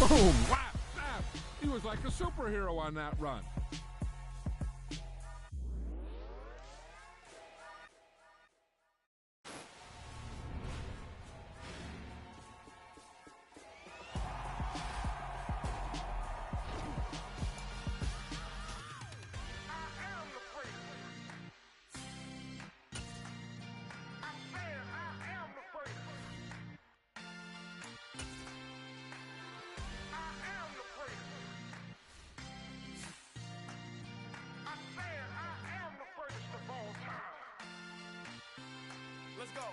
Boom! Whap! Snap! He was like a superhero on that run. Let's go.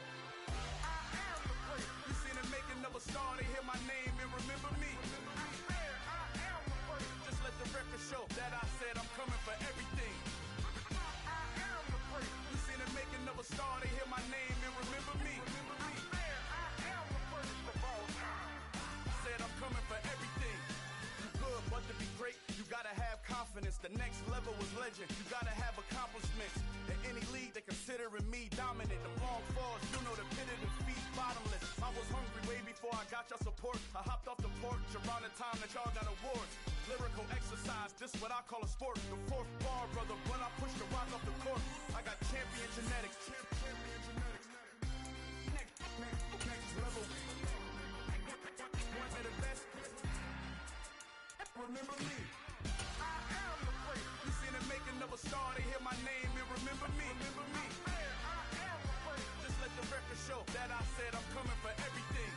You seen the making of a star, they hear my name and remember me. Just let the record show that I said I'm coming for everything. You seen the making of a star, they hear my name and remember me. Said I'm coming for everything. You good, but to be great, you gotta have confidence. The next level was legend. You gotta have accomplishments. In any league, they considering me dominant. The long falls, you know the pit of defeat, bottomless. I was hungry way before I got your support. I hopped off the porch around the time that y'all got awards. Lyrical exercise, this what I call a sport. The fourth bar, brother, when I push the rock off the court. I got champion genetics. Next level. One of the best. Remember me. I am the great. You seen the making of a star, they hear my name and remember me. Remember me. I am the great. Just let the record show that I said I'm coming for everything.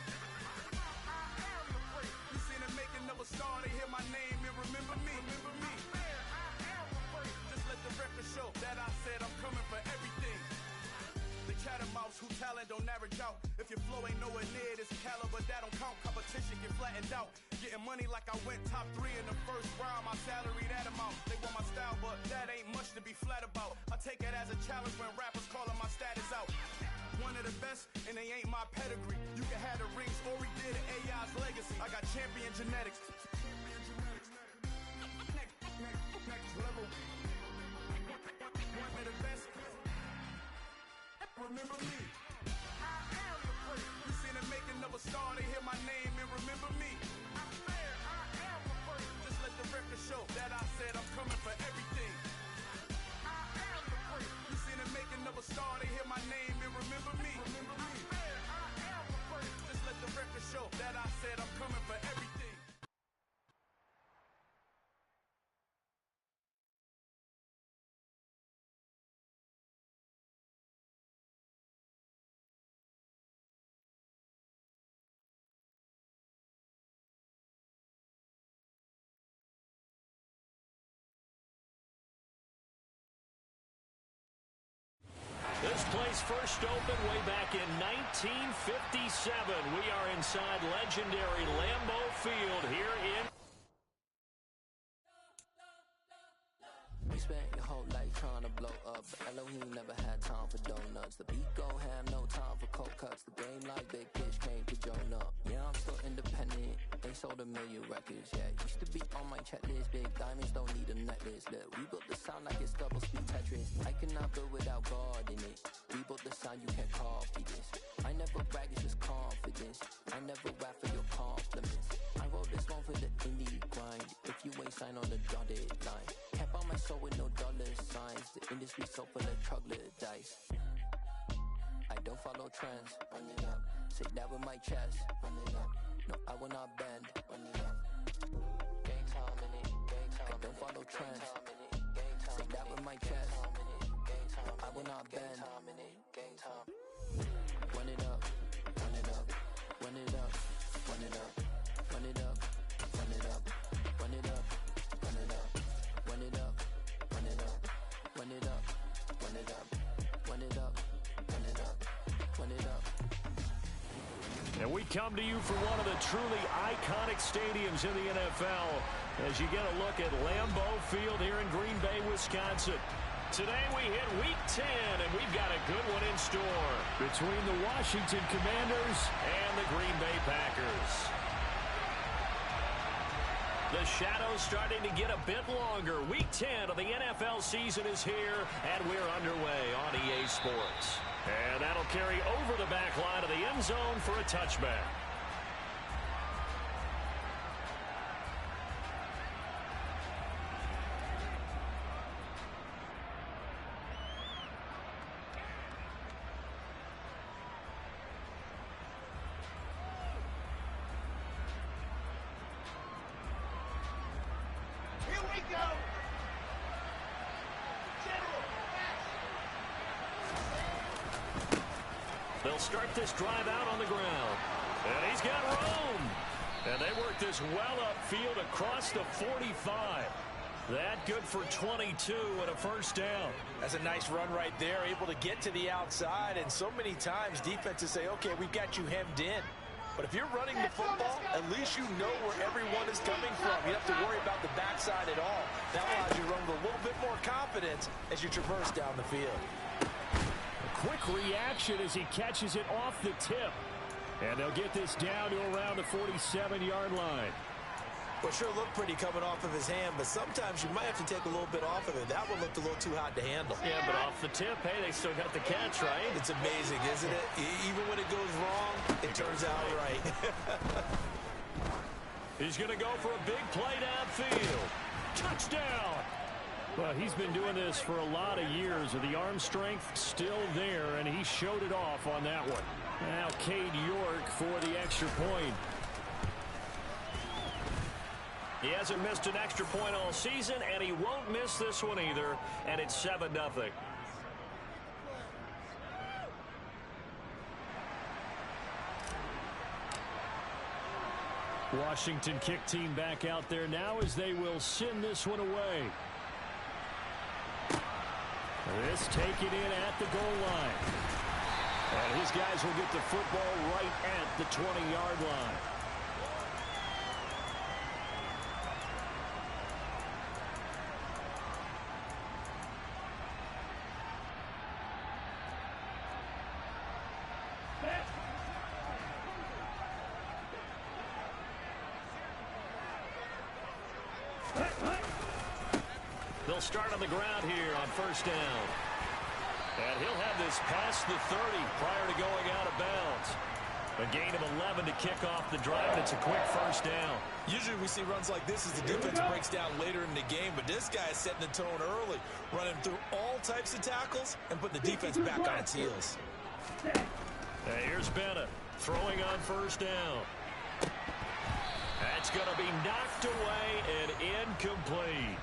I am the great. You seen the making of a star, they hear my name and remember me. Remember me. I am the great. Just let the record show that I said I'm coming for everything. The chattermouths who talent don't average out. If your flow ain't nowhere near this caliber, that don't count. Competition get flattened out. Getting money like I went top 3 in the first round. My salary that amount. They want my style, but that ain't much to be flat about. I take it as a challenge when rappers calling my status out. One of the best, and they ain't my pedigree. You can have the rings, or we did it, AI's legacy. I got champion genetics. Next level. One of the best. Remember me. I am the great. You seen the making of a star, they hear my name and remember me. I am the great. Just let the record show that I said I'm coming for everything. I am the great. You seen the making of a star, they hear my name and remember me. Remember me. I am the great. Just let the record show that I said I'm coming for everything. This place first opened way back in 1957. We are inside legendary Lambeau Field here in... You spent your whole life trying to blow up, but Elohim never had time for donuts. The beat go ham, no time for cold cuts. The game like Big Pitch came to Jonah. Yeah, I'm still independent. They sold 1 million records, yeah. Used to be on my checklist. Big diamonds don't need a necklace. Look, we built the sound like it's double speed Tetris. I cannot build without God in it. We built the sound, you can't copy this. I never brag, it's just confidence. I never rap for your compliments. I wrote this one for the indie grind. If you ain't signed on the dotted line, can't buy my soul with no dollar signs. The industry so full of troglodytes. I don't follow trends. Run it up. Say that with my chest. Run it up. No, I will not bend. Run it up. Gang time in it. Gang time. I don't follow trends. Say that with my chest. No, I will not bend. Gang time. Run it up. Run it up. Run it up. Run it up. Run it up. Run it up. Run it up. Run it up. Run it up. Run it up. Run it up. Run it up. Run it up. Run it up. Run it up. And we come to you from one of the truly iconic stadiums in the NFL as you get a look at Lambeau Field here in Green Bay, Wisconsin. Today we hit Week 10, and we've got a good one in store between the Washington Commanders and the Green Bay Packers. The shadow's starting to get a bit longer. Week 10 of the NFL season is here, and we're underway on EA Sports. And that'll carry over the back line of the end zone for a touchback. They'll start this drive out on the ground. And he's got room. And they work this well upfield across the 45. That good for 22 and a first down. That's a nice run right there, able to get to the outside. And so many times defenses say, okay, we've got you hemmed in. But if you're running the football, at least you know where everyone is coming from. You don't have to worry about the backside at all. That allows you to run with a little bit more confidence as you traverse down the field. A quick reaction as he catches it off the tip. And they'll get this down to around the 47-yard line. Well, sure looked pretty coming off of his hand, but sometimes you might have to take a little bit off of it. That one looked a little too hot to handle. Yeah, but off the tip, hey, they still got the catch, right? It's amazing, isn't it? Even when it goes wrong, it turns out right. He's going to go for a big play downfield. Touchdown! Well, he's been doing this for a lot of years, with the arm strength still there, and he showed it off on that one. Now Cade York for the extra point. He hasn't missed an extra point all season, and he won't miss this one either, and it's 7-0. Washington kick team back out there now as they will send this one away. This taken in at the goal line. And his guys will get the football right at the 20-yard line. They'll start on the ground here on first down. And he'll have this past the 30 prior to going out of bounds. A gain of 11 to kick off the drive. It's a quick first down. Usually we see runs like this as the defense breaks down later in the game, but this guy is setting the tone early, running through all types of tackles and putting the defense back on its heels. Here's Bennett throwing on first down. That's going to be knocked away and incomplete.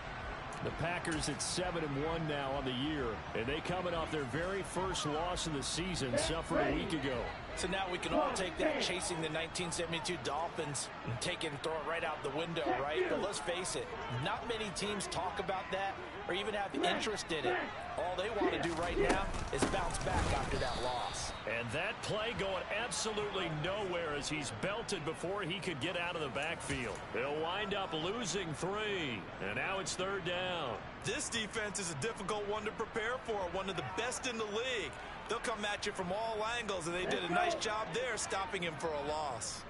The Packers at 7-1 now on the year, and they coming off their very first loss of the season, suffered a week ago. So now we can all take that chasing the 1972 Dolphins and take it and throw it right out the window, right? But let's face it, not many teams talk about that or even have interest in it. All they want to do right now is bounce back after that loss. And that play going absolutely nowhere as he's belted before he could get out of the backfield. They'll wind up losing 3, and now it's third down. This defense is a difficult one to prepare for, one of the best in the league. They'll come at you from all angles, and they did a nice job there stopping him for a loss.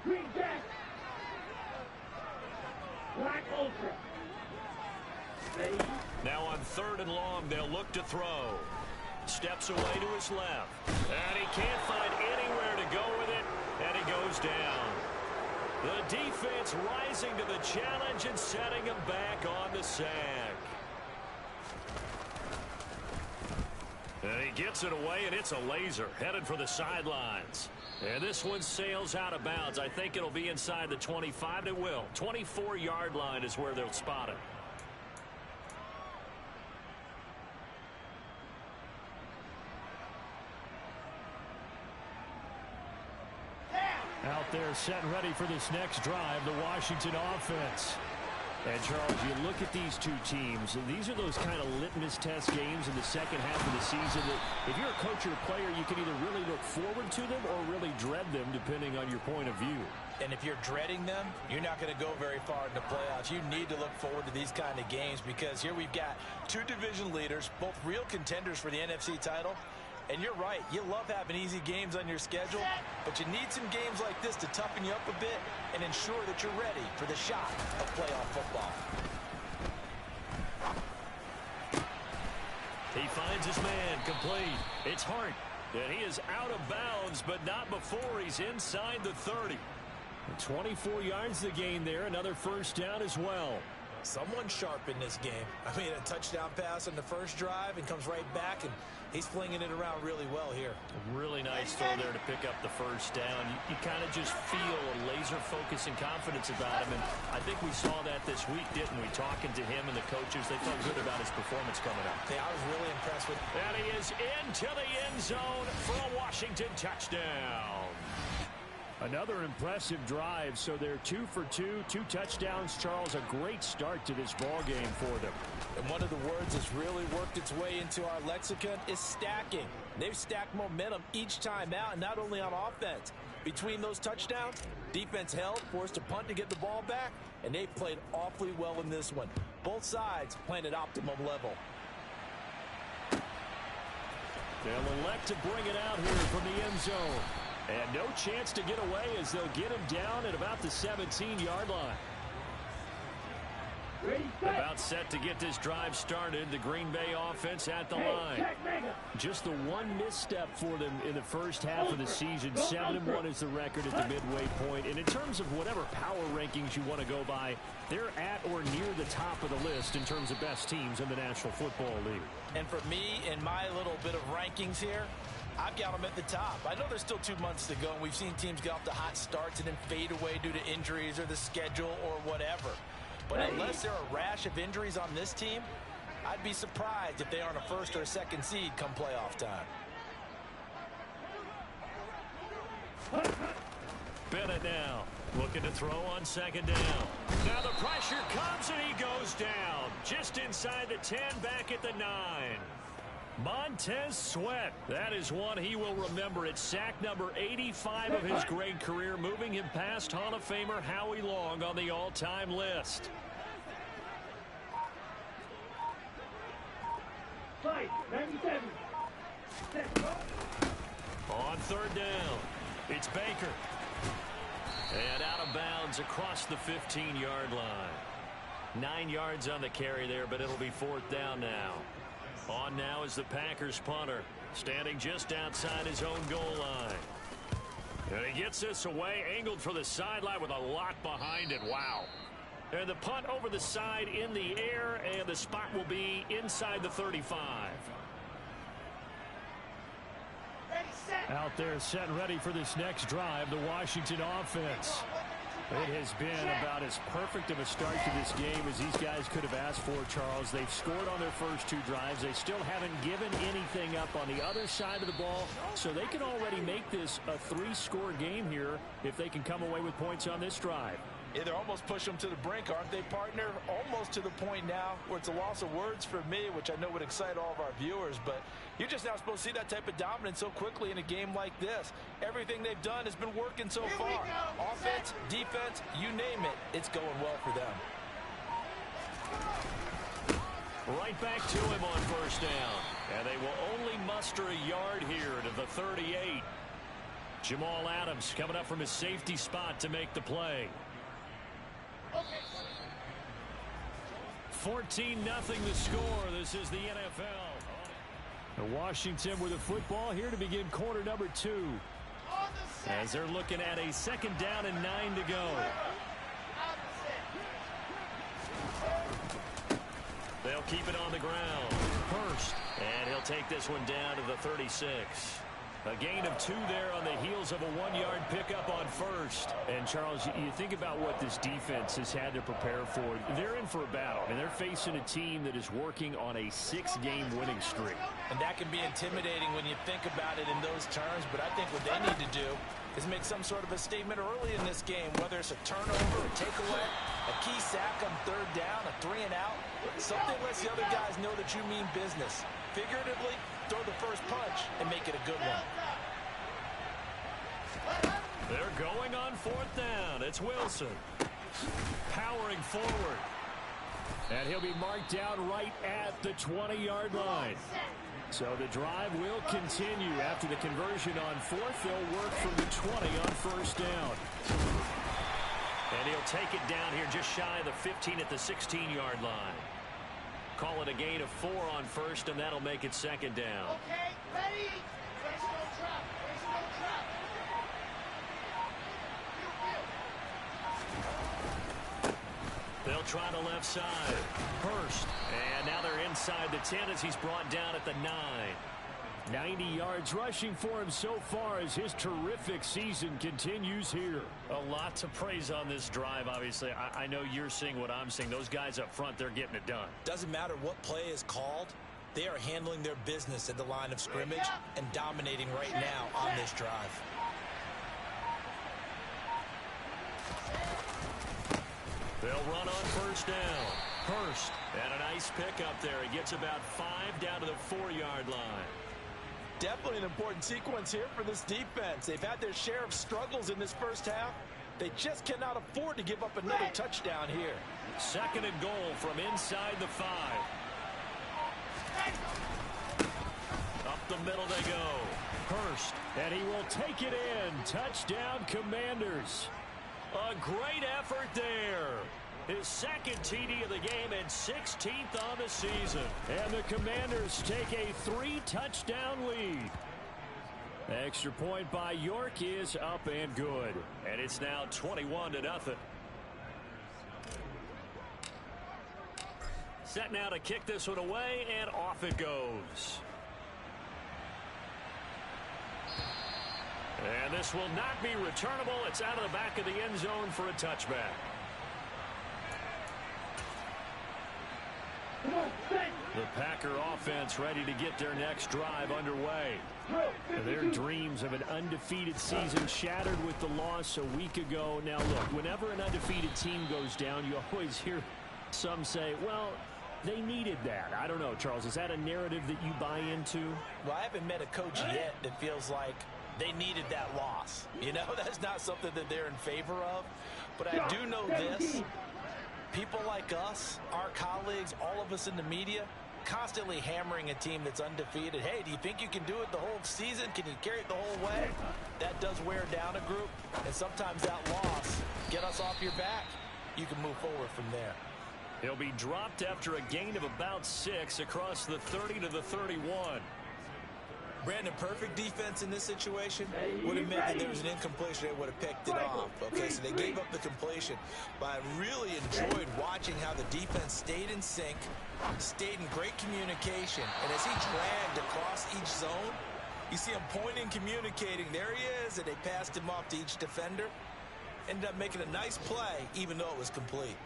Green Jack. Black Ultra. Now on 3rd and long, they'll look to throw. Steps away to his left. And he can't find anywhere to go with it, and he goes down. The defense rising to the challenge and setting him back on the sack. And he gets it away, and it's a laser headed for the sidelines. And this one sails out of bounds. I think it'll be inside the 25. It will. 24-yard line is where they'll spot it. Out there set and ready for this next drive, the Washington offense. And, Charles, you look at these two teams, and these are those kind of litmus test games in the second half of the season that if you're a coach or a player, you can either really look forward to them or really dread them, depending on your point of view. And if you're dreading them, you're not going to go very far in the playoffs. You need to look forward to these kind of games because here we've got 2 division leaders, both real contenders for the NFC title. And you're right, you love having easy games on your schedule, but you need some games like this to toughen you up a bit and ensure that you're ready for the shot of playoff football. He finds his man complete. It's Hart, and he is out of bounds, but not before he's inside the 30. 24 yards the gain there, another first down as well. Someone sharp in this game. I mean, a touchdown pass on the first drive and comes right back, and he's flinging it around really well here. Really nice throw there to pick up the first down. You kind of just feel a laser focus and confidence about him, and I think we saw that this week, didn't we? Talking to him and the coaches, they felt good about his performance coming up. Yeah, I was really impressed with. And he is into the end zone for a Washington touchdown. Another impressive drive, so they're 2 for 2, 2 touchdowns. Charles, a great start to this ball game for them. And one of the words that's really worked its way into our lexicon is stacking. They've stacked momentum each time out, not only on offense. Between those touchdowns, defense held, forced a punt to get the ball back, and they played awfully well in this one. Both sides playing at optimum level. They'll elect to bring it out here from the end zone. And no chance to get away as they'll get him down at about the 17-yard line. About set to get this drive started. The Green Bay offense at the line. Just the one misstep for them in the first half of the season. 7-1 is the record at the midway point. And in terms of whatever power rankings you want to go by, they're at or near the top of the list in terms of best teams in the National Football League. And for me, in my little bit of rankings here, I've got them at the top. I know there's still 2 months to go, and we've seen teams get off to hot starts and then fade away due to injuries or the schedule or whatever. But unless there are a rash of injuries on this team, I'd be surprised if they aren't a first or a second seed come playoff time. Bennett now looking to throw on second down. Now the pressure comes and he goes down. Just inside the 10, back at the 9. Montez Sweat. That is one he will remember. It's sack number 85 of his great career, moving him past Hall of Famer Howie Long on the all-time list. On third down, it's Baker. And out of bounds across the 15-yard line. 9 yards on the carry there, but it'll be 4th down now. On now is the Packers punter, standing just outside his own goal line. And he gets this away, angled for the sideline with a lot behind it. Wow. And the punt over the side in the air, and the spot will be inside the 35. Out there set and ready for this next drive, the Washington offense. It has been about as perfect of a start to this game as these guys could have asked for, Charles. They've scored on their first 2 drives. They still haven't given anything up on the other side of the ball, so they can already make this a 3-score game here if they can come away with points on this drive. Yeah, they're almost pushing them to the brink, aren't they, partner? Almost to the point now where it's a loss of words for me, which I know would excite all of our viewers, but you're just not supposed to see that type of dominance so quickly in a game like this. Everything they've done has been working so far. Offense, defense, you name it, it's going well for them. Right back to him on first down. And they will only muster a yard here to the 38. Jamal Adams coming up from his safety spot to make the play. 14-0 the score. This is the NFL. Washington with the football here to begin quarter number 2. As they're looking at a 2nd down and 9 to go. They'll keep it on the ground. Hurst. And he'll take this one down to the 36. A gain of 2 there on the heels of a 1-yard pickup on first. And, Charles, you think about what this defense has had to prepare for. They're in for a battle, and they're facing a team that is working on a 6-game winning streak. And that can be intimidating when you think about it in those terms, but I think what they need to do is make some sort of a statement early in this game, whether it's a turnover, a takeaway, a key sack on 3rd down, a 3-and-out. Something lets the other guys know that you mean business. Figuratively, throw the first punch and make it a good one. They're going on 4th down. It's Wilson powering forward. And he'll be marked down right at the 20-yard line. So the drive will continue after the conversion on 4th. They'll work from the 20 on first down. And he'll take it down here just shy of the 15 at the 16-yard line. Call it a gain of 4 on first, and that'll make it 2nd down. Okay, ready? There's no trap. There's no trap. They'll try the left side. Hurst. And now they're inside the 10 as he's brought down at the 9. 90 yards rushing for him so far as his terrific season continues here. A lot to praise on this drive, obviously. I know you're seeing what I'm seeing. Those guys up front, they're getting it done. Doesn't matter what play is called. They are handling their business at the line of scrimmage and dominating right now on this drive. They'll run on first down. Hurst. And a nice pick up there. He gets about 5 down to the 4-yard line. Definitely an important sequence here for this defense. They've had their share of struggles in this first half. They just cannot afford to give up another touchdown here. 2nd and goal from inside the 5. Up the middle they go. Hurst. And he will take it in. Touchdown, Commanders. A great effort there. His 2nd TD of the game and 16th on the season. And the Commanders take a 3-touchdown lead. Extra point by York is up and good. And it's now 21-0. Set now to kick this one away, and off it goes. And this will not be returnable. It's out of the back of the end zone for a touchback. The Packer offense ready to get their next drive underway. Their dreams of an undefeated season shattered with the loss a week ago. Now look, whenever an undefeated team goes down, you always hear some say, well, they needed that. I don't know, Charles. Is that a narrative that you buy into? Well, I haven't met a coach yet that feels like they needed that loss. You know, that's not something that they're in favor of. But I do know this. People like us, our colleagues, all of us in the media, constantly hammering a team that's undefeated. Hey, do you think you can do it the whole season? Can you carry it the whole way? That does wear down a group, and sometimes that loss, get us off your back, you can move forward from there. He'll be dropped after a gain of about 6 across the 30 to the 31. Brandon, perfect defense in this situation would have meant that there was an incompletion. They would have picked it off. Okay, so they gave up the completion. But I really enjoyed watching how the defense stayed in sync, stayed in great communication. And as he dragged across each zone, you see him pointing, communicating. There he is, and they passed him off to each defender. Ended up making a nice play, even though it was complete.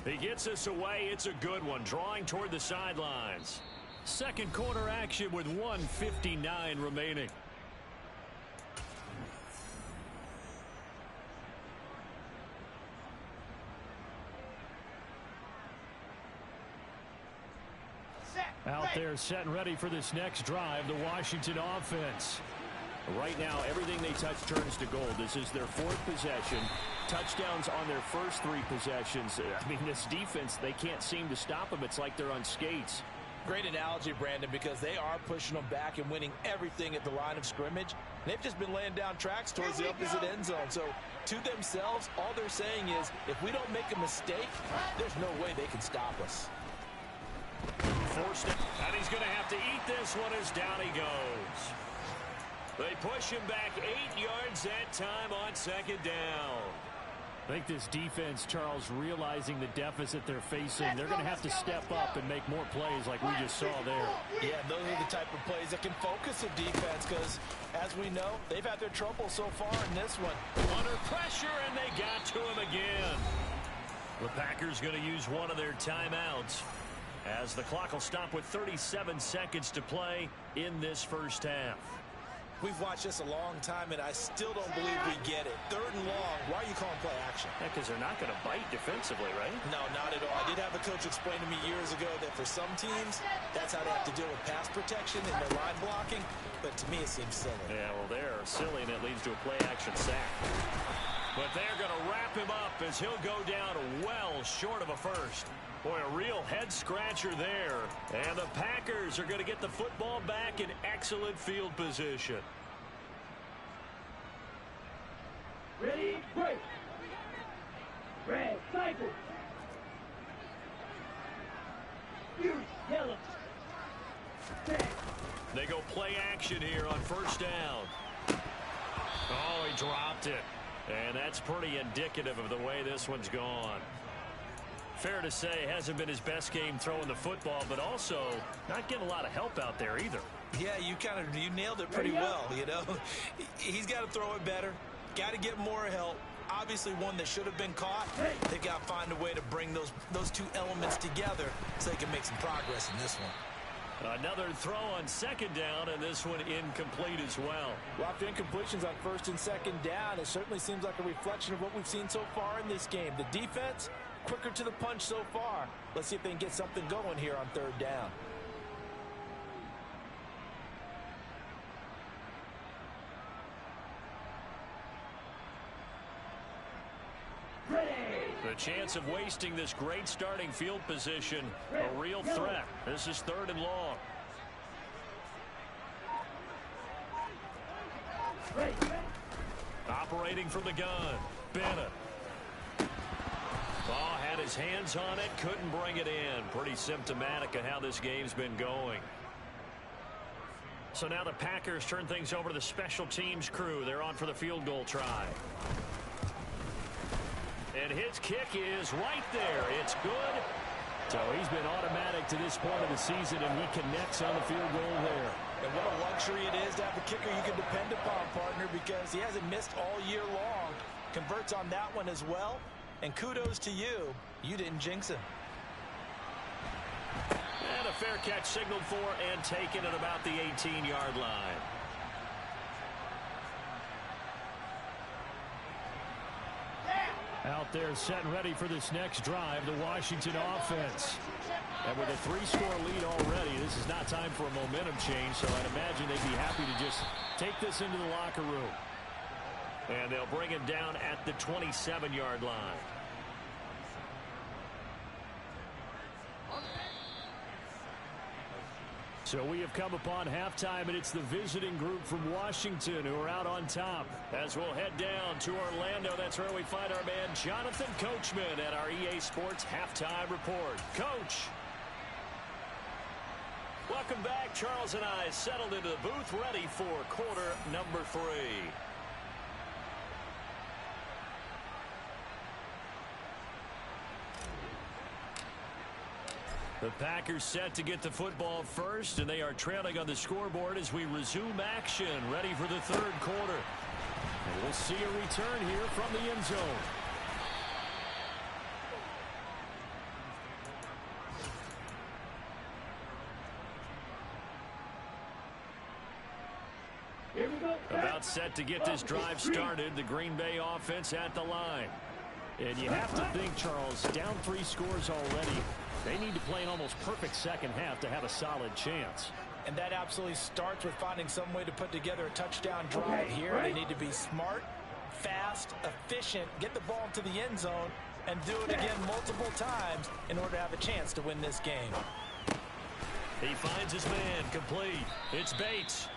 He gets us away. It's a good one, drawing toward the sidelines. Second quarter action with 1:59 remaining. Out there set and ready for this next drive, the Washington offense. Right now, everything they touch turns to gold. This is their 4th possession. Touchdowns on their first 3 possessions. I mean, this defense, they can't seem to stop them. It's like they're on skates. Great analogy, Brandon, because they are pushing them back and winning everything at the line of scrimmage. They've just been laying down tracks towards the opposite end zone. So to themselves, all they're saying is, if we don't make a mistake, there's no way they can stop us. Forced it, and he's going to have to eat this one as down he goes. They push him back 8 yards that time on 2nd down. I think this defense, Charles, realizing the deficit they're facing, they're going to have to step up and make more plays like we just saw there. Yeah, those are the type of plays that can focus a defense because, as we know, they've had their trouble so far in this one. Under pressure, and they got to him again. The Packers going to use one of their timeouts as the clock will stop with 37 seconds to play in this first half. We've watched this a long time, and I still don't believe we get it. 3rd and long, why are you calling play action? Yeah, because they're not going to bite defensively, right? No, not at all. I did have a coach explain to me years ago that for some teams, that's how they have to deal with pass protection and their line blocking, but to me it seems silly. Yeah, well, they're silly, and it leads to a play-action sack. But they're going to wrap him up as he'll go down well short of a first. Boy, a real head-scratcher there. And the Packers are going to get the football back in excellent field position. Ready, break. Red, cycle. Yellow. They go play action here on first down. Oh, he dropped it. And that's pretty indicative of the way this one's gone. Fair to say, hasn't been his best game throwing the football, but also not getting a lot of help out there either. Yeah, you nailed it pretty well, you know. He's got to throw it better, got to get more help. Obviously one that should have been caught. They've got to find a way to bring those two elements together so they can make some progress in this one. Another throw on second down, and this one incomplete as well. Well, after incompletions on first and second down, it certainly seems like a reflection of what we've seen so far in this game. The defense, quicker to the punch so far. Let's see if they can get something going here on third down. The chance of wasting this great starting field position, a real threat. This is third and long. Operating from the gun, Bennett. Oh, had his hands on it, couldn't bring it in. Pretty symptomatic of how this game's been going. So now the Packers turn things over to the special teams crew. They're on for the field goal try. And his kick is right there. It's good. So he's been automatic to this point of the season, and he connects on the field goal there. And what a luxury it is to have a kicker you can depend upon, partner, because he hasn't missed all year long. Converts on that one as well. And kudos to you. You didn't jinx him. And a fair catch signaled for and taken at about the 18-yard line. Out there set and ready for this next drive, the Washington offense. And with a 3-score lead already, this is not time for a momentum change, so I'd imagine they'd be happy to just take this into the locker room. And they'll bring him down at the 27-yard line. So we have come upon halftime, and it's the visiting group from Washington who are out on top. As we'll head down to Orlando, that's where we find our man Jonathan Coachman at our EA Sports Halftime Report. Coach. Welcome back. Charles and I settled into the booth, ready for quarter number 3. The Packers set to get the football first, and they are trailing on the scoreboard as we resume action, ready for the third quarter. And we'll see a return here from the end zone. About set to get this drive started, the Green Bay offense at the line. And you have to think, Charles, down 3 scores already. They need to play an almost perfect second half to have a solid chance. And that absolutely starts with finding some way to put together a touchdown drive here. They need to be smart, fast, efficient, get the ball to the end zone, and do it again multiple times in order to have a chance to win this game. He finds his man, complete. It's Bates.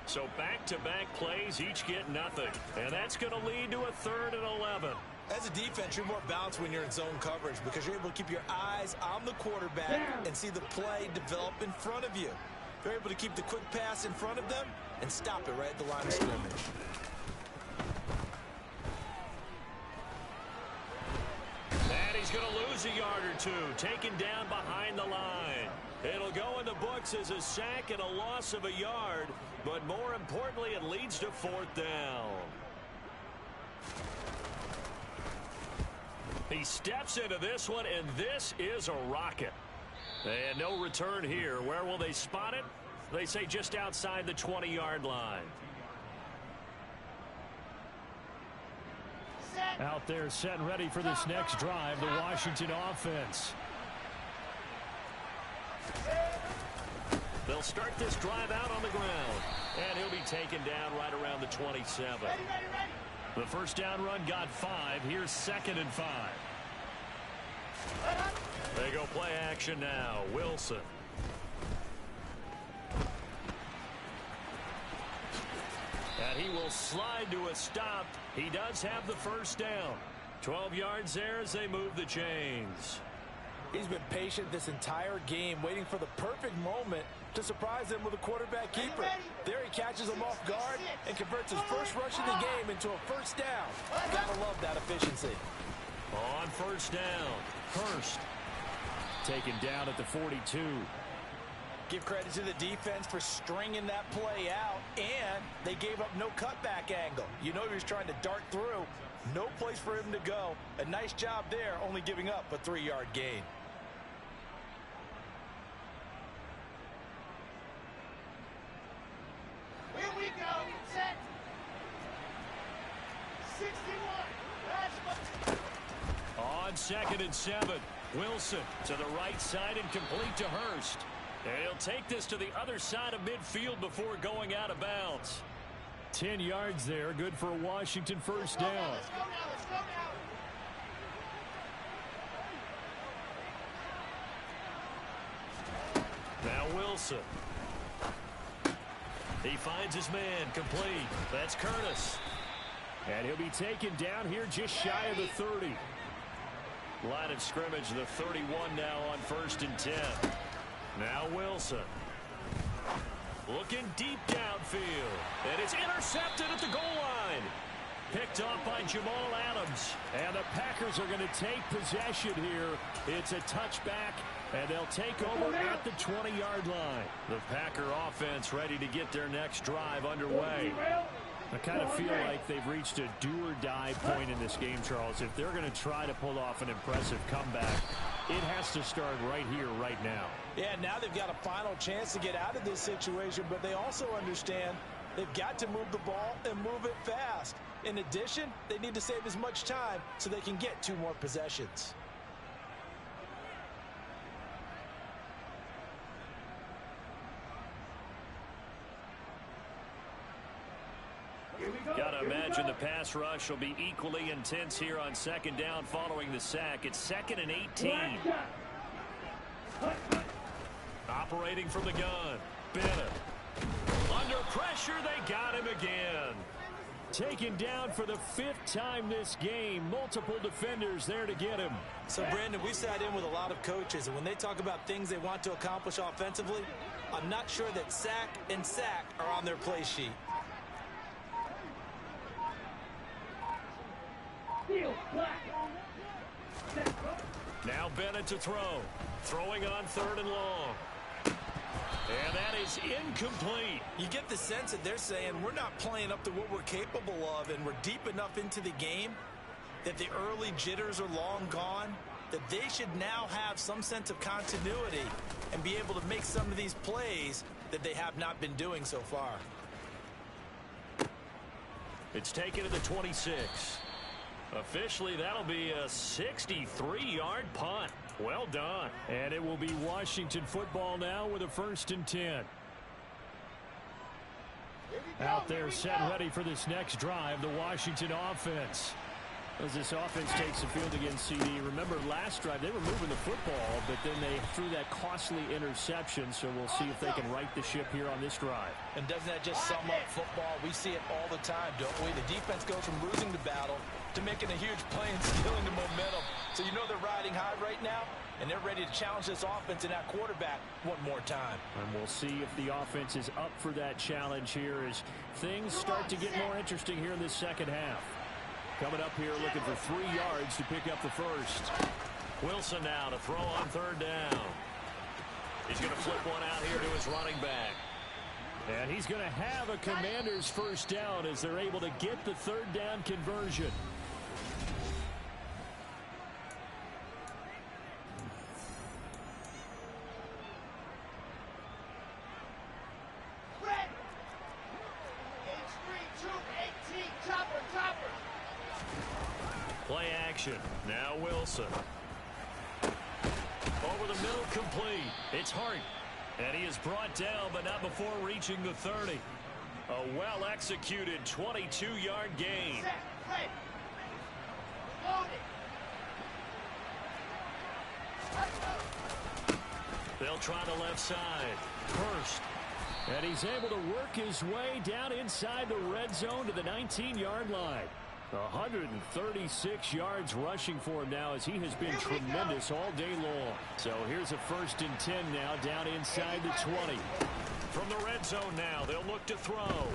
So back-to-back plays, each get nothing. And that's going to lead to a 3rd and 11. As a defense, you're more balanced when you're in zone coverage because you're able to keep your eyes on the quarterback and see the play develop in front of you. You're able to keep the quick pass in front of them and stop it right at the line of scrimmage. And he's going to lose a yard or two, taken down behind the line. It'll go in the books as a sack and a loss of a yard, but more importantly, it leads to 4th down. He steps into this one, and this is a rocket. And no return here. Where will they spot it? They say just outside the 20-yard line. Out there set and ready for this next drive, the Washington offense. They'll start this drive out on the ground, and he'll be taken down right around the 27. The first down run got 5. Here's 2nd and 5. They go play action now. Wilson. And he will slide to a stop. He does have the first down. 12 yards there as they move the chains. He's been patient this entire game, waiting for the perfect moment to surprise them with a quarterback keeper. There he catches him off guard and converts his first rush of the game into a first down. Gotta love that efficiency. On first down, Hurst taken down at the 42. Give credit to the defense for stringing that play out, and they gave up no cutback angle. You know he was trying to dart through. No place for him to go. A nice job there, only giving up a 3-yard gain. Here we go. Set. 61. On 2nd and 7, Wilson to the right side and complete to Hurst. And he'll take this to the other side of midfield before going out of bounds. 10 yards there, good for a Washington first down. Let's go now. Let's go now. Now Wilson. He finds his man complete. That's Curtis. And he'll be taken down here just shy of the 30. Line of scrimmage, the 31 now on 1st and 10. Now Wilson. Looking deep downfield. And it's intercepted at the goal line. Picked off by Jamal Adams. And the Packers are going to take possession here. It's a touchback, and they'll take over at the 20-yard line. The Packer offense ready to get their next drive underway. I kind of feel like they've reached a do-or-die point in this game, Charles. If they're going to try to pull off an impressive comeback, it has to start right here, right now. Yeah, now they've got a final chance to get out of this situation, but they also understand they've got to move the ball and move it fast. In addition, they need to save as much time so they can get 2 more possessions. Got to imagine the pass rush will be equally intense here on 2nd down following the sack. It's 2nd and 18. Operating from the gun. Bennett. Under pressure, they got him again. Taken down for the 5th time this game. Multiple defenders there to get him. So, Brandon, we've sat in with a lot of coaches, and when they talk about things they want to accomplish offensively, I'm not sure that sack and sack are on their play sheet. Now Bennett to throw. Throwing on 3rd and long. And that is incomplete. You get the sense that they're saying we're not playing up to what we're capable of, and we're deep enough into the game that the early jitters are long gone, that they should now have some sense of continuity and be able to make some of these plays that they have not been doing so far. It's taken to the 26. Officially, that'll be a 63-yard punt. Well done. And it will be Washington football now with a 1st and 10. Out there set ready for this next drive, the Washington offense. As this offense takes the field against CD, remember last drive they were moving the football, but then they threw that costly interception, so we'll see if they can right the ship here on this drive. And doesn't that just sum up football? We see it all the time, don't we? The defense goes from losing the battle to making a huge play and stealing the momentum. So you know they're riding high right now, and they're ready to challenge this offense and that quarterback one more time. And we'll see if the offense is up for that challenge here as things start to get more interesting here in this second half. Coming up here looking for 3 yards to pick up the first. Wilson now to throw on 3rd down. He's going to flip one out here to his running back. And he's going to have a Commander's first down as they're able to get the 3rd down conversion. Play action. Now Wilson. Over the middle, complete. It's Hart. And he is brought down, but not before reaching the 30. A well-executed 22-yard gain. They'll try the left side. Hurst. And he's able to work his way down inside the red zone to the 19-yard line. 136 yards rushing for him now as he has been tremendous all day long. So here's a 1st and 10 now down inside the 20. From the red zone now, they'll look to throw.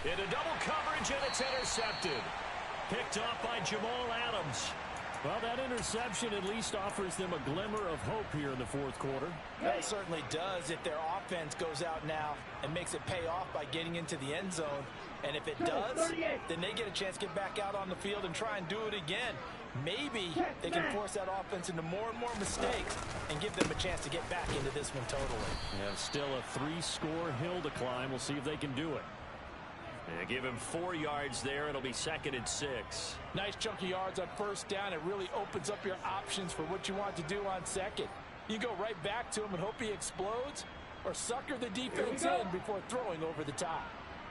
Into double coverage, and it's intercepted. Picked off by Jamal Adams. Well, that interception at least offers them a glimmer of hope here in the 4th quarter. It certainly does if their offense goes out now and makes it pay off by getting into the end zone. And if it does, then they get a chance to get back out on the field and try and do it again. Maybe they can force that offense into more and more mistakes and give them a chance to get back into this one totally. Yeah, still a 3-score hill to climb. We'll see if they can do it. They give him 4 yards there. It'll be 2nd and 6. Nice chunk of yards on 1st down. It really opens up your options for what you want to do on 2nd. You go right back to him and hope he explodes, or sucker the defense in before throwing over the top.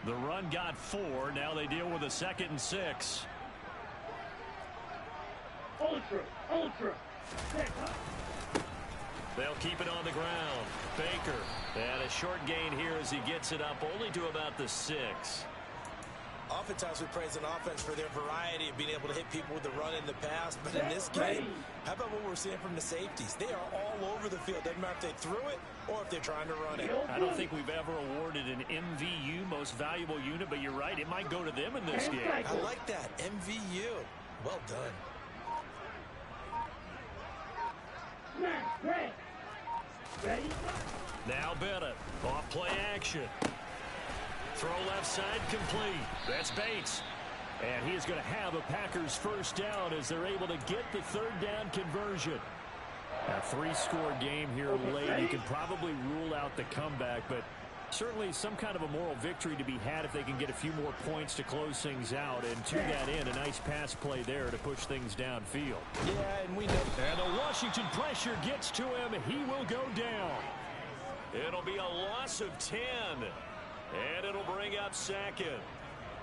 The run got 4. Now they deal with a 2nd and 6. Ultra. They'll keep it on the ground. Baker. And a short gain here as he gets it up only to about the 6. Oftentimes we praise an offense for their variety of being able to hit people with the run in the pass, but in this game, how about what we're seeing from the safeties? They are all over the field. Doesn't matter if they threw it or if they're trying to run it. I don't think we've ever awarded an MVU, most valuable unit, but you're right, it might go to them in this game. I like that, MVU. Well done. Ready? Now Bennett, off play action. Throw left side complete. That's Bates. And he is going to have a Packers 1st down as they're able to get the 3rd down conversion. A 3-score game here late. You can probably rule out the comeback, but certainly some kind of a moral victory to be had if they can get a few more points to close things out. And to that end, a nice pass play there to push things downfield. Yeah, and we know. And the Washington pressure gets to him. He will go down. It'll be a loss of 10. And it'll bring up 2nd.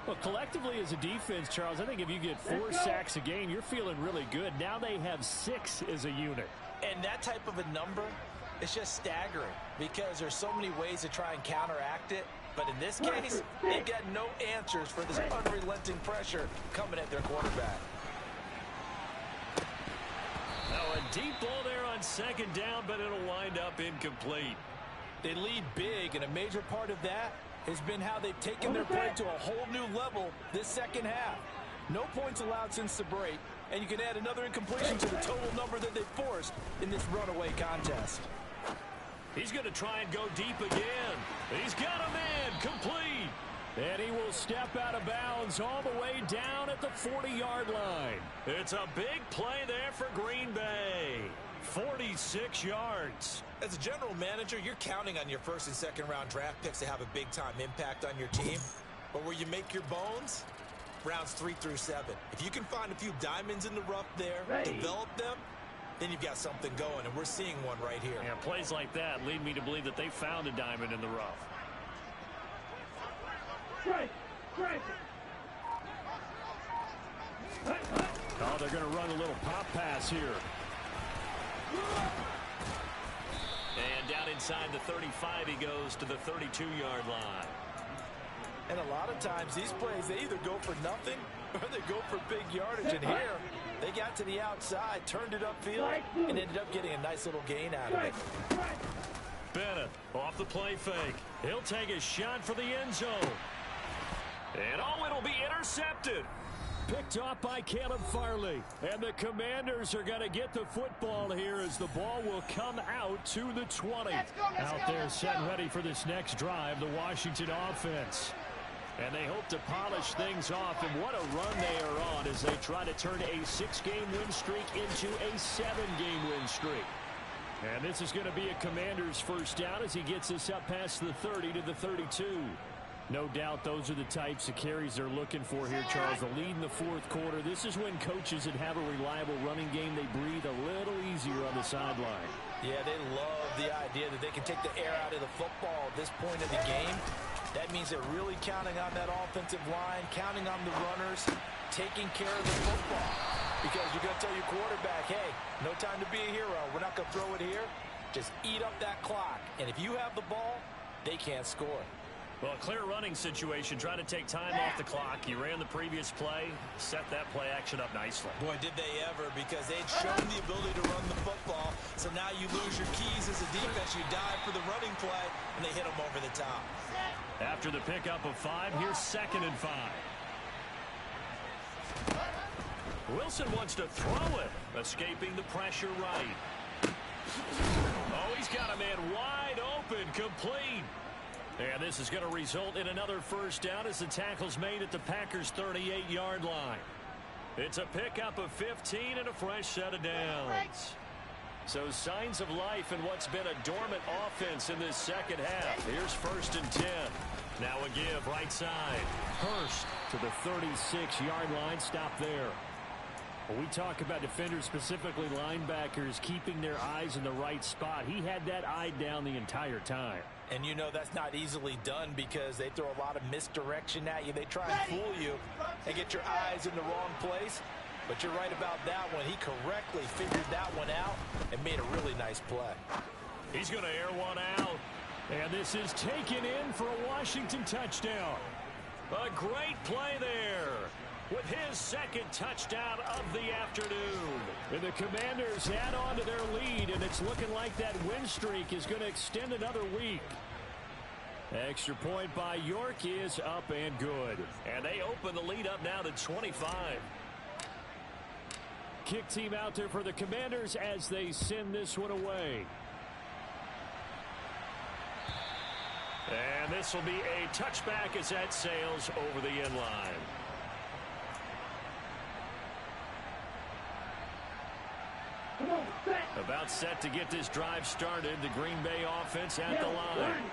Well, collectively as a defense, Charles, I think if you get 4 sacks a game, you're feeling really good. Now they have 6 as a unit. And that type of a number, it's just staggering because there's so many ways to try and counteract it. But in this case, they've got no answers for this unrelenting pressure coming at their quarterback. Now a deep ball there on 2nd down, but it'll wind up incomplete. They lead big, and a major part of that has been how they've taken their play to a whole new level this 2nd half. No points allowed since the break, and you can add another incompletion to the total number that they've forced in this runaway contest. He's going to try and go deep again. He's got a man complete. And he will step out of bounds all the way down at the 40-yard line. It's a big play there for Green Bay. 46 yards. As a general manager, you're counting on your 1st and 2nd round draft picks to have a big-time impact on your team. But where you make your bones, rounds 3 through 7. If you can find a few diamonds in the rough there, develop them, then you've got something going, and we're seeing one right here. Yeah, plays like that lead me to believe that they found a diamond in the rough. Oh, they're going to run a little pop pass here. And down inside the 35, he goes to the 32-yard line. And a lot of times, these plays, they either go for nothing or they go for big yardage. And here, they got to the outside, turned it upfield, and ended up getting a nice little gain out of it. Bennett off the play fake. He'll take a shot for the end zone. And oh, it'll be intercepted. Picked off by Caleb Farley. And the Commanders are going to get the football here as the ball will come out to the 20. Out there set and ready for this next drive, the Washington offense. And they hope to polish things off. And what a run they are on as they try to turn a 6-game win streak into a 7-game win streak. And this is going to be a Commanders 1st down as he gets us up past the 30 to the 32. No doubt those are the types of carries they're looking for here, Charles. The lead in the 4th quarter. This is when coaches that have a reliable running game, they breathe a little easier on the sideline. Yeah, they love the idea that they can take the air out of the football at this point of the game. That means they're really counting on that offensive line, counting on the runners, taking care of the football. Because you're going to tell your quarterback, hey, no time to be a hero. We're not going to throw it here. Just eat up that clock. And if you have the ball, they can't score. Well, a clear running situation, trying to take time off the clock. You ran the previous play, set that play action up nicely. Boy, did they ever, because they'd shown the ability to run the football. So now you lose your keys as a defense. You dive for the running play, and they hit them over the top. After the pickup of 5, here's 2nd and 5. Wilson wants to throw it, escaping the pressure right. Oh, he's got a man wide open, complete. And this is going to result in another first down as the tackle's made at the Packers' 38-yard line. It's a pickup of 15 and a fresh set of downs. So signs of life in what's been a dormant offense in this second half. Here's 1st and 10. Now a give right side. Hurst to the 36-yard line. Stop there. When we talk about defenders, specifically linebackers, keeping their eyes in the right spot, he had that eye down the entire time. And you know that's not easily done because they throw a lot of misdirection at you. They try and fool you and get your eyes in the wrong place. But you're right about that one. He correctly figured that one out and made a really nice play. He's going to air one out. And this is taken in for a Washington touchdown. A great play there with his 2nd touchdown of the afternoon. And the Commanders add on to their lead, and it's looking like that win streak is going to extend another week. Extra point by York is up and good. And they open the lead up now to 25. Kick team out there for the Commanders as they send this one away. And this will be a touchback as that sails over the end line. About set to get this drive started. The Green Bay offense at the line.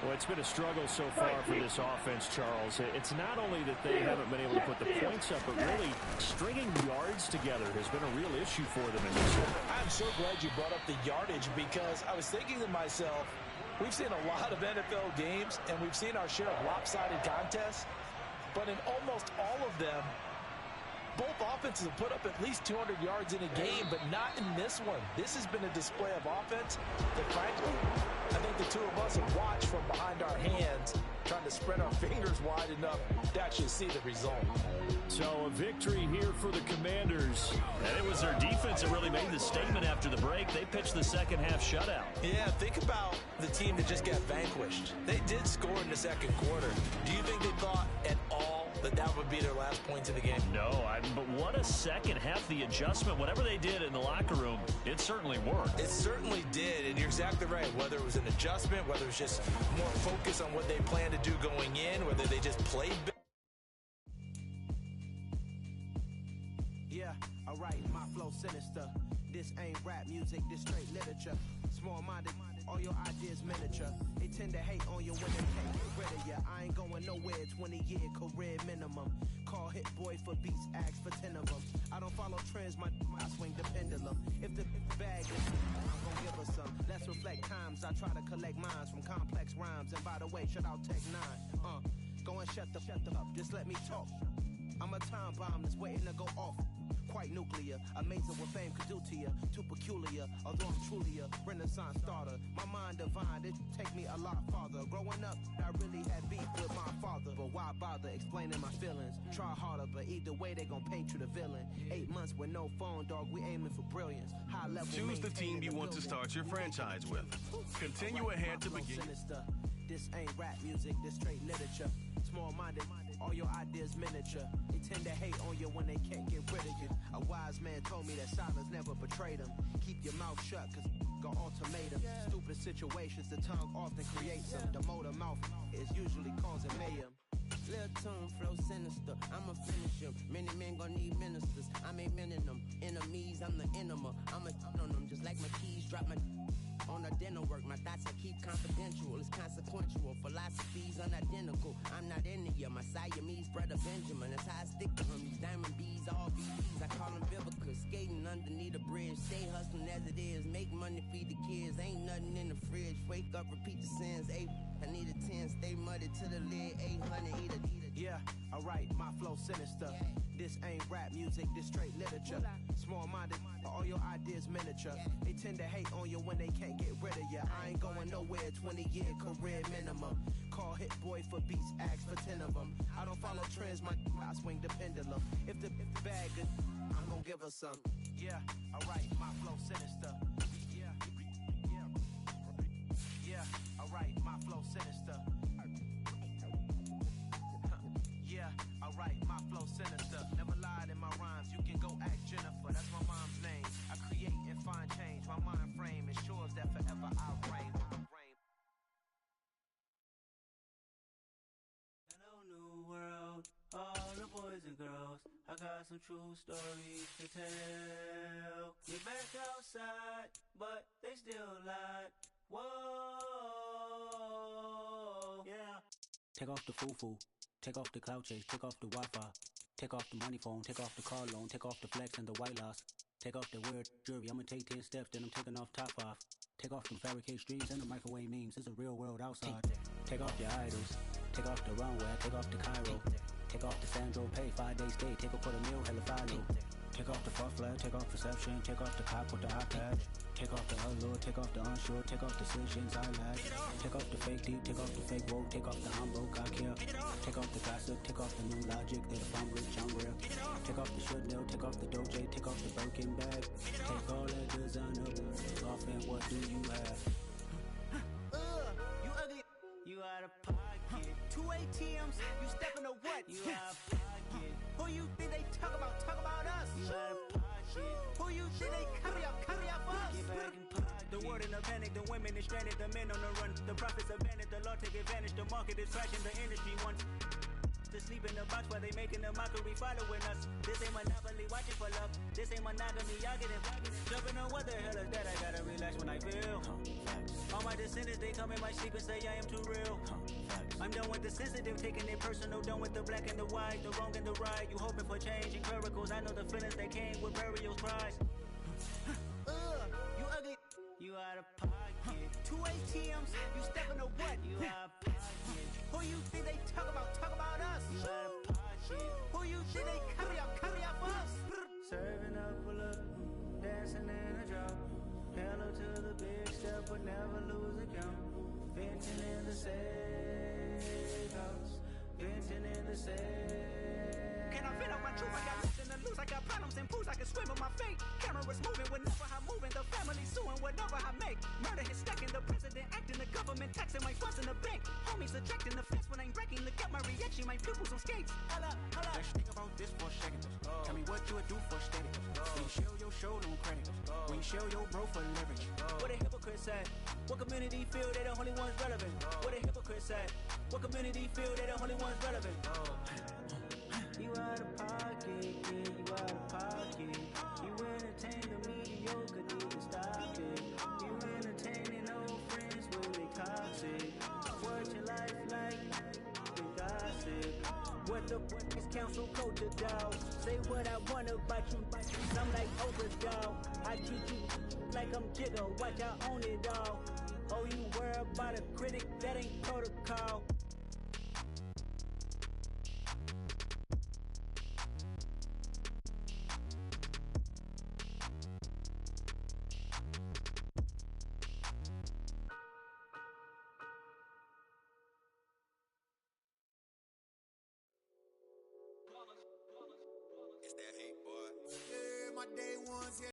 Well, it's been a struggle so far for this offense, Charles. It's not only that they haven't been able to put the points up, but really stringing yards together has been a real issue for them in this one. I'm so glad you brought up the yardage because I was thinking to myself, we've seen a lot of NFL games and we've seen our share of lopsided contests, but in almost all of them, both offenses have put up at least 200 yards in a game, but not in this one. This has been a display of offense that, frankly, I think the two of us have watched from behind our hands, trying to spread our fingers wide enough to actually see the result. So a victory here for the Commanders. And it was their defense that really made the statement after the break. They pitched the second half shutout. Yeah, think about the team that just got vanquished. They did score in the second quarter. Do you think they thought at all that that would be their last points of the game? No, but what a second half. The adjustment, whatever they did in the locker room, it certainly worked. It certainly did, and you're exactly right. Whether it was an adjustment, whether it was just more focus on what they planned to do going in, whether they just played better. Yeah, alright, my flow sinister. This ain't rap music, this straight literature. Small-minded, all your ideas miniature. They tend to hate on you when they can't get rid of you. I ain't going nowhere, 20-year career minimum. Call Hit Boy for beats, ask for 10 of them. I don't follow trends, I swing the pendulum. If the bag is, I'm gonna give her some. Let's reflect times, I try to collect minds from complex rhymes. And by the way, shut out Tech 9. Go and shut the up, just let me talk. I'm a time bomb that's waiting to go off. Quite nuclear, amazing what fame could do to you. Too peculiar, although I'm truly a renaissance starter. My mind divine, it take me a lot farther. Growing up, I really had beef with my father. But why bother explaining my feelings? Try harder, but either way they gon' paint you the villain. 8 months with no phone, dog, we aiming for brilliance. High level. Choose the team you want to start your franchise with. Continue ahead to begin. Sinister. This ain't rap music, this straight literature. Small-minded, all your ideas miniature. They tend to hate on you when they can't get rid of you. A wise man told me that silence never betrayed him. Keep your mouth shut, cause got ultimatum. Stupid situations, the tongue often creates them. The motor mouth is usually causing mayhem. Lil' tune, flow sinister, I'ma finish him. Many men gon' need ministers, I'm aiming them. Enemies, I'm the enema. I'ma on them, just like my keys, drop my on the dinner work. My thoughts I keep confidential, it's consequential. Philosophies unidentical, I'm not into you. My Siamese brother Benjamin, that's how I stick to him. These diamond bees, all BBs, I call them Vivica. Skating underneath a bridge. Stay hustling as it is. Make money, feed the kids. Ain't nothing in the fridge. Wake up, repeat the sins. 8, I need a 10. Stay muddy to the lid. 800, eat a. Yeah, alright, my flow sinister. This ain't rap music, this straight literature. Small-minded, all your ideas miniature. They tend to hate on you when they can't get rid of you. I ain't going nowhere, 20-year career minimum. Call Hit Boy for beats, ask for 10 of them. I don't follow trends, I swing the pendulum. If the bag good, I'm gonna give her some. Yeah, alright, my flow sinister. Yeah, alright, my flow sinister. Yeah, alright, my flow sinister. Never lied in my rhymes, you can go ask Jennifer. That's my mom's name. I create and find change. My mind frame ensures that forever I'll reign. Hello, new world, all the boys and girls. I got some true stories to tell. Get back outside, but they still lied. Whoa, yeah. Take off the foo-foo. Take off the cloud chase, take off the Wi-Fi. Take off the money phone, take off the car loan, take off the flex and the white loss. Take off the weird jewelry, I'ma take 10 steps, then I'm taking off top 5. Take off the fabricate streams and the microwave memes, it's a real world outside. Take off your idols, take off the runway, take off the Cairo. Take off the Sandro Pay, 5-day stay, take off for the meal, hella follow. Take off the fuck flag, take off perception, take off the cop with the iPad. Take off the allure, take off the unsure, take off decisions I lack. Take off the fake deep, take off the fake woke, take off the I'm broke, I care. Take off the gossip, take off the new logic, that if I'm rich, I'm real. Take off the shit nail, take off the Doja, take off the Birkin bag. Take all that designer off and what do you have? You ugly, you out of pocket. 2 ATMs, you stepping to what? You out of pocket. Who you think they talk about us? You out of pocket. Who you think they carry up us? Get back in pocket. The world in a panic, the women is stranded, the men on the run. The profits abandoned, the law take advantage, the market is crashing, the industry wants to sleep in the box while they making a mockery following us. This ain't monopoly, watching for love. This ain't monogamy, y'all get it. Jumping on what the hell is that? I gotta relax when I feel. All my descendants, they come in my sleep and say I am too real. I'm done with the sensitive, taking it personal. Done with the black and the white, the wrong and the right. You hoping for change and miracles. I know the feelings that came with burial cries. You ugly. You out of pocket. 2 ATMs, you stepping to what? You out of pocket. Who you think they talk about us? You out of pocket. Who you think they carry up us? Serving up a look, dancing in a drop. Hello to the big step, but never lose a count. Venting in the safe house. Venting in the safe. Can I vent out my truth? I got nothing to lose. I got problems and pools. I can swim with my fate. Cameras moving whenever I'm moving. The family suing whatever I make. Murder is stacking. The president acting. The government taxing my funds in the bank. Homies ejecting the fence when I'm breaking. Look at my reaction. My pupils on skates. Hold up. Let's think about this for a second. Tell me what you would do for steady. When you show your show, no credit. When you show your bro for leverage. What a hypocrite said. What community feel they the only ones relevant? What a hypocrite said. What community feel they the only ones relevant? You out of pocket, yeah, you out of pocket. You entertain the mediocre, need to stop it. You entertaining old friends when they toxic. What your life like? The gossip. What the is council culture, dog? Say what I want about you. I'm like Oprah, dog. I treat you like I'm Jigga. Watch I own it all. Oh, you worry about a critic? That ain't protocol.